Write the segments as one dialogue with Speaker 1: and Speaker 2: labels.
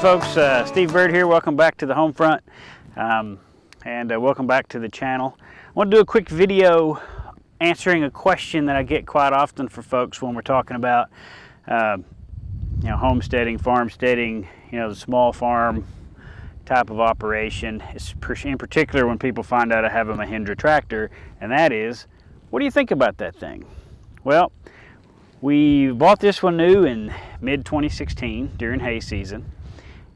Speaker 1: folks, Steve Bird here. Welcome back to the home front, and welcome back to the channel. I want to do a quick video answering a question that I get quite often for folks when we're talking about homesteading, farmsteading, the small farm type of operation. In particular when people find out I have a Mahindra tractor, and that is, what do you think about that thing? Well, we bought this one new in mid-2016 during hay season,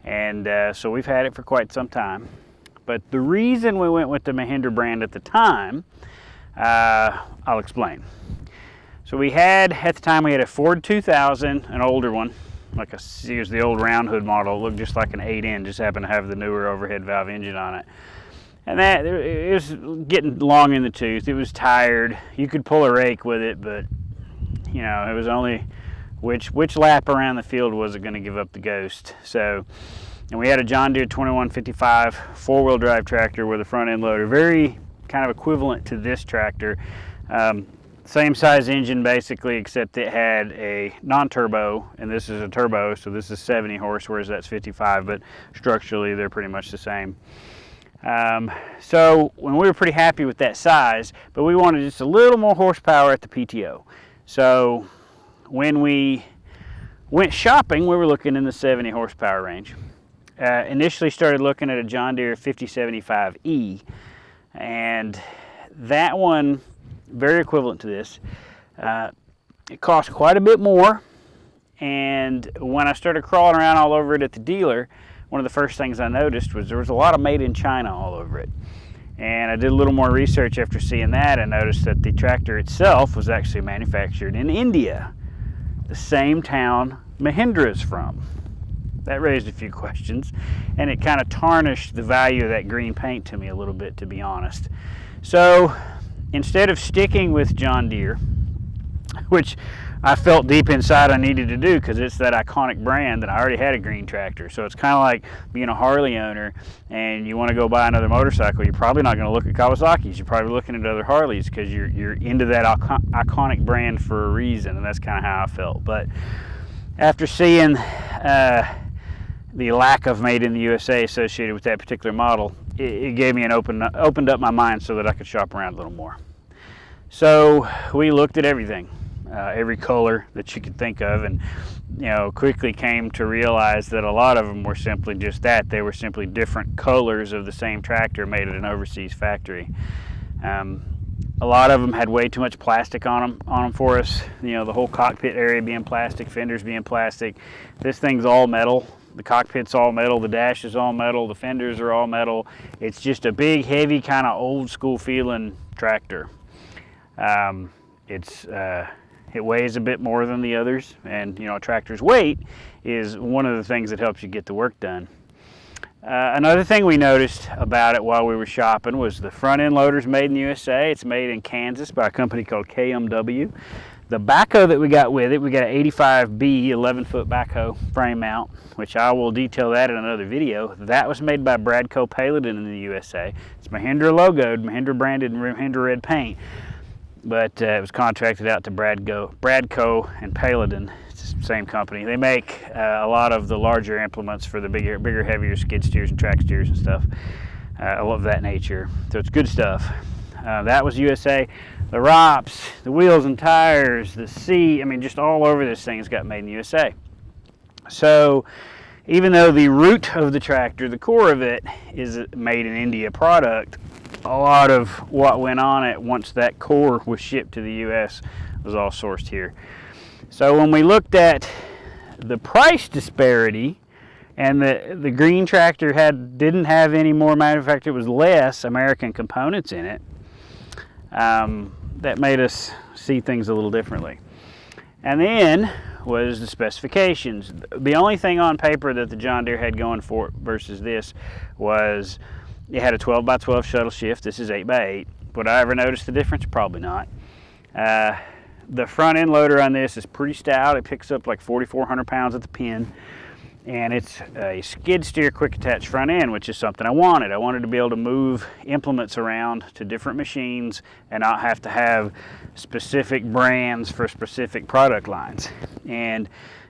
Speaker 1: and so we've had it for quite some time. But the reason we went with the Mahindra brand at the time, I'll explain. So at the time we had a Ford 2000, an older one, here's the old round hood model. It looked just like an 8N, just happened to have the newer overhead valve engine on it. And it was getting long in the tooth. It was tired. You could pull a rake with it, but it was only which lap around the field was it going to give up the ghost. So, and we had a John Deere 2155 four-wheel drive tractor with a front end loader, very kind of equivalent to this tractor. Same size engine basically, except it had a non-turbo, and this is a turbo, so this is 70 horse, whereas that's 55, but structurally they're pretty much the same. So when we were pretty happy with that size, but we wanted just a little more horsepower at the PTO. So when we went shopping, we were looking in the 70 horsepower range. Initially started looking at a John Deere 5075E, and that one, very equivalent to this. It cost quite a bit more, and when I started crawling around all over it at the dealer, one of the first things I noticed was there was a lot of made in China all over it. And I did a little more research after seeing that and noticed that the tractor itself was actually manufactured in India, the same town Mahindra is from. That raised a few questions, and it kind of tarnished the value of that green paint to me a little bit, to be honest. So instead of sticking with John Deere, which I felt deep inside I needed to do because it's that iconic brand, that I already had a green tractor. So it's kind of like being a Harley owner and you want to go buy another motorcycle. You're probably not going to look at Kawasaki's. You're probably looking at other Harleys because you're into that iconic brand for a reason, and that's kind of how I felt. But after seeing the lack of made in the USA associated with that particular model, it gave me opened up my mind so that I could shop around a little more. So we looked at everything. Every color that you could think of, and quickly came to realize that a lot of them were simply just that. They were simply different colors of the same tractor made at an overseas factory. A lot of them had way too much plastic on them for us. The whole cockpit area being plastic, fenders being plastic. This thing's all metal. The cockpit's all metal, the dash is all metal, the fenders are all metal. It's just a big, heavy, kind of old school feeling tractor. It weighs a bit more than the others, and a tractor's weight is one of the things that helps you get the work done. Another thing we noticed about it while we were shopping was the front end loader's made in the USA. It's made in Kansas by a company called KMW. The backhoe that we got with it, we got an 85B 11-foot backhoe frame mount, which I will detail that in another video. That was made by Backhoe Paladin in the USA. It's Mahindra logoed, Mahindra branded, and Mahindra red paint. But it was contracted out to Backhoe and Paladin. It's the same company. They make a lot of the larger implements for the bigger, heavier skid steers and track steers and stuff. I love that nature. So it's good stuff. That was USA. The ROPS, the wheels and tires, the seat, just all over this thing's got made in the USA. So even though the root of the tractor, the core of it, is made in India product, a lot of what went on it once that core was shipped to the US was all sourced here. So when we looked at the price disparity, and the green tractor didn't have any more manufactured, it was less American components in it, that made us see things a little differently. And then was the specifications. The only thing on paper that the John Deere had going for it versus this was it had a 12x12 shuttle shift. This is 8x8. Would I ever notice the difference? Probably not. The front end loader on this is pretty stout. It picks up like 4,400 pounds at the pin. And it's a skid steer quick attach front end, which is something I wanted. I wanted to be able to move implements around to different machines and not have to have specific brands for specific product lines. And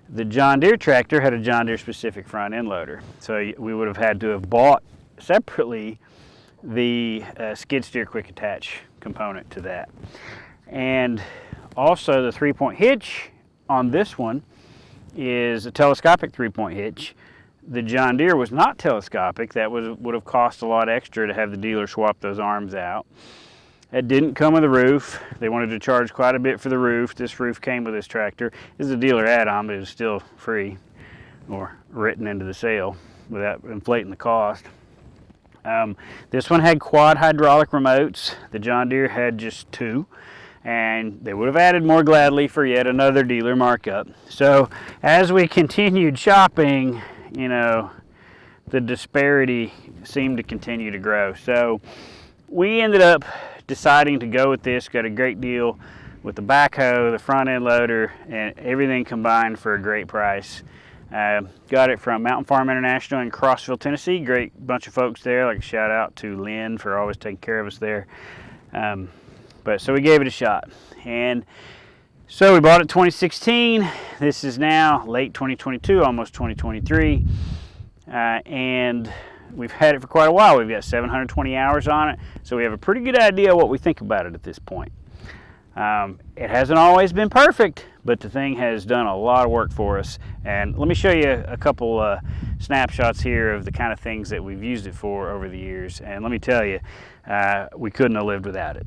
Speaker 1: The John Deere tractor had a John Deere specific front end loader. So we would have had to have bought separately the skid steer quick attach component to that. And also the 3-point hitch on this one is a telescopic 3-point hitch. The John Deere was not telescopic. That would have cost a lot extra to have the dealer swap those arms out. It didn't come with a roof. They wanted to charge quite a bit for the roof. This roof came with this tractor. This is a dealer add-on, but it was still free or written into the sale without inflating the cost. This one had quad hydraulic remotes. The John Deere had just 2, and they would have added more gladly for yet another dealer markup. So as we continued shopping, you know, the disparity seemed to continue to grow. So we ended up deciding to go with this, got a great deal with the backhoe, the front end loader, and everything combined for a great price. Got it from Mountain Farm International in Crossville, Tennessee. Great bunch of folks there. Like a shout out to Lynn for always taking care of us there. So we gave it a shot. And so we bought it 2016. This is now late 2022, almost 2023. And we've had it for quite a while. We've got 720 hours on it, so we have a pretty good idea what we think about it at this point. It hasn't always been perfect, but the thing has done a lot of work for us. And let me show you a couple snapshots here of the kind of things that we've used it for over the years. And let me tell you, we couldn't have lived without it.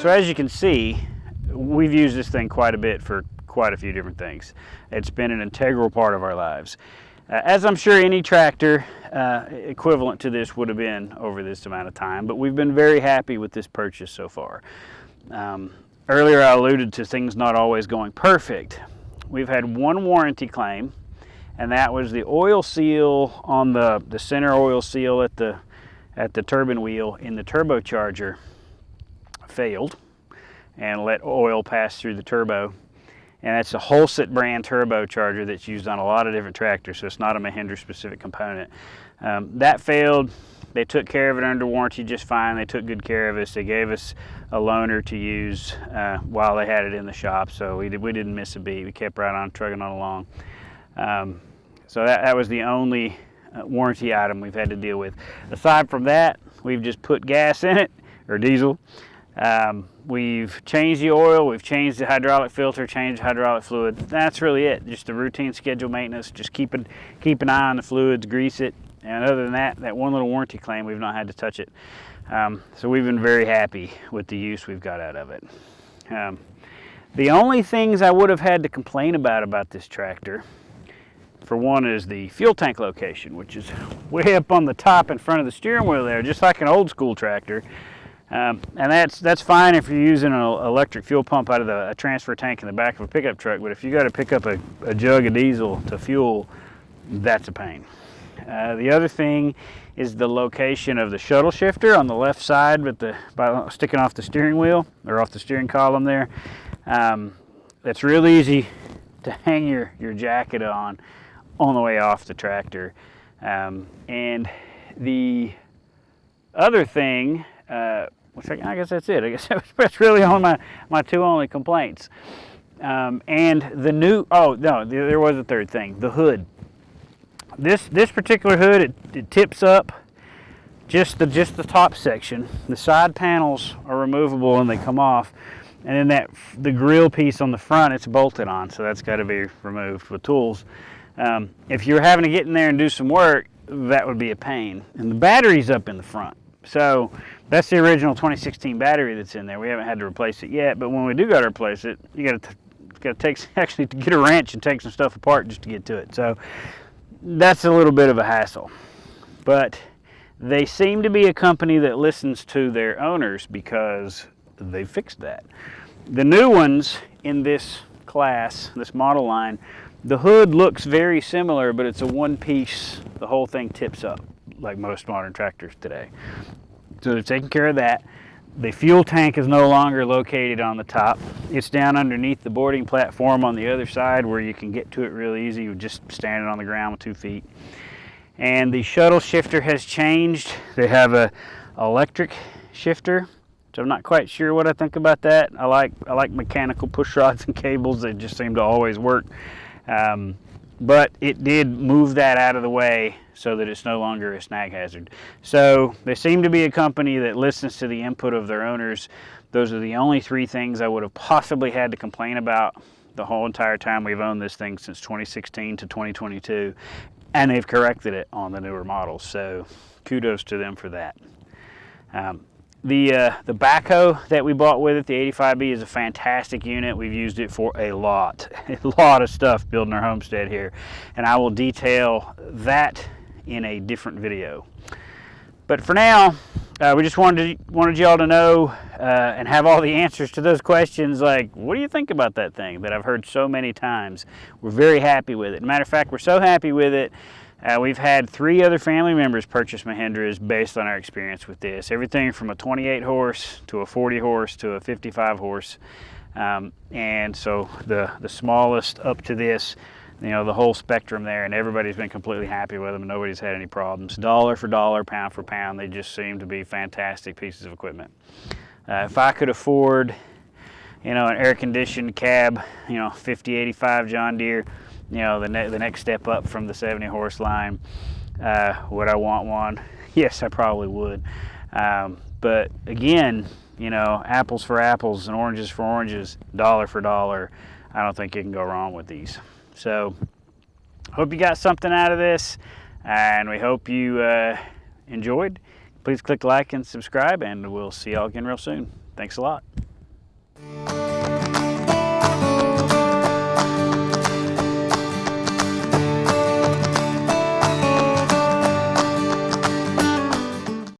Speaker 1: So as you can see, we've used this thing quite a bit for quite a few different things. It's been an integral part of our lives. As I'm sure any tractor equivalent to this would have been over this amount of time, but we've been very happy with this purchase so far. Earlier I alluded to things not always going perfect. We've had one warranty claim, and that was the oil seal on the center oil seal at the turbine wheel in the turbocharger failed and let oil pass through the turbo. And that's a Holset brand turbocharger that's used on a lot of different tractors, so it's not a Mahindra specific component. That failed. They took care of it under warranty just fine. They took good care of us. They gave us a loaner to use while they had it in the shop, so we didn't miss a beat. We kept right on trucking on along. So that was the only warranty item we've had to deal with. Aside from that, we've just put gas in it, or diesel. We've changed the oil, we've changed the hydraulic filter, changed the hydraulic fluid. That's really it. Just the routine scheduled maintenance. Just keep an eye on the fluids, grease it. And other than that one little warranty claim, we've not had to touch it. So we've been very happy with the use we've got out of it. The only things I would have had to complain about this tractor, for one, is the fuel tank location, which is way up on the top in front of the steering wheel there, just like an old school tractor. And that's fine if you're using an electric fuel pump out of a transfer tank in the back of a pickup truck, but if you got to pick up a jug of diesel to fuel, that's a pain. The other thing is the location of the shuttle shifter on the left side by sticking off the steering wheel, or off the steering column there. It's real easy to hang your jacket on the way off the tractor. And the other thing, which I guess that's it. I guess that's really only my two only complaints. And the new, oh no, there was a third thing, the hood. This particular hood, it tips up just the top section. The side panels are removable and they come off. And then the grill piece on the front, it's bolted on, so that's got to be removed with tools. If you're having to get in there and do some work, that would be a pain. And the battery's up in the front. So that's the original 2016 battery that's in there. We haven't had to replace it yet, but when we do got to replace it, you got to take, actually to get a wrench and take some stuff apart just to get to it. So that's a little bit of a hassle. But they seem to be a company that listens to their owners because they fixed that. The new ones in this class, this model line, the hood looks very similar, but it's a one piece, the whole thing tips up like most modern tractors today. So they're taking care of that. The fuel tank is no longer located on the top. It's down underneath the boarding platform on the other side where you can get to it real easy with just standing on the ground with 2 feet. And the shuttle shifter has changed. They have a electric shifter. So I'm not quite sure what I think about that. I like mechanical push rods and cables. They just seem to always work. But it did move that out of the way so that it's no longer a snag hazard. So they seem to be a company that listens to the input of their owners. Those are the only 3 things I would have possibly had to complain about the whole entire time we've owned this thing, since 2016 to 2022. And they've corrected it on the newer models. So kudos to them for that. The Backhoe that we bought with it, the 85B, is a fantastic unit. We've used it for a lot of stuff building our homestead here, and I will detail that in a different video. But for now, we just wanted y'all to know and have all the answers to those questions, like, what do you think about that thing that I've heard so many times? We're very happy with it. Matter of fact, we're so happy with it, we've had 3 other family members purchase Mahindras based on our experience with this. Everything from a 28 horse to a 40 horse to a 55 horse. And so the smallest up to this, you know, the whole spectrum there, and everybody's been completely happy with them and nobody's had any problems. Dollar for dollar, pound for pound, they just seem to be fantastic pieces of equipment. If I could afford, you know, an air-conditioned cab, you know, 5085 John Deere, you know, the next step up from the 70 horse line, would I want one? Yes, I probably would. But again, you know, apples for apples and oranges for oranges, dollar for dollar, I don't think you can go wrong with these. So hope you got something out of this, and we hope you enjoyed. Please click like and subscribe, and we'll see y'all again real soon. Thanks a lot.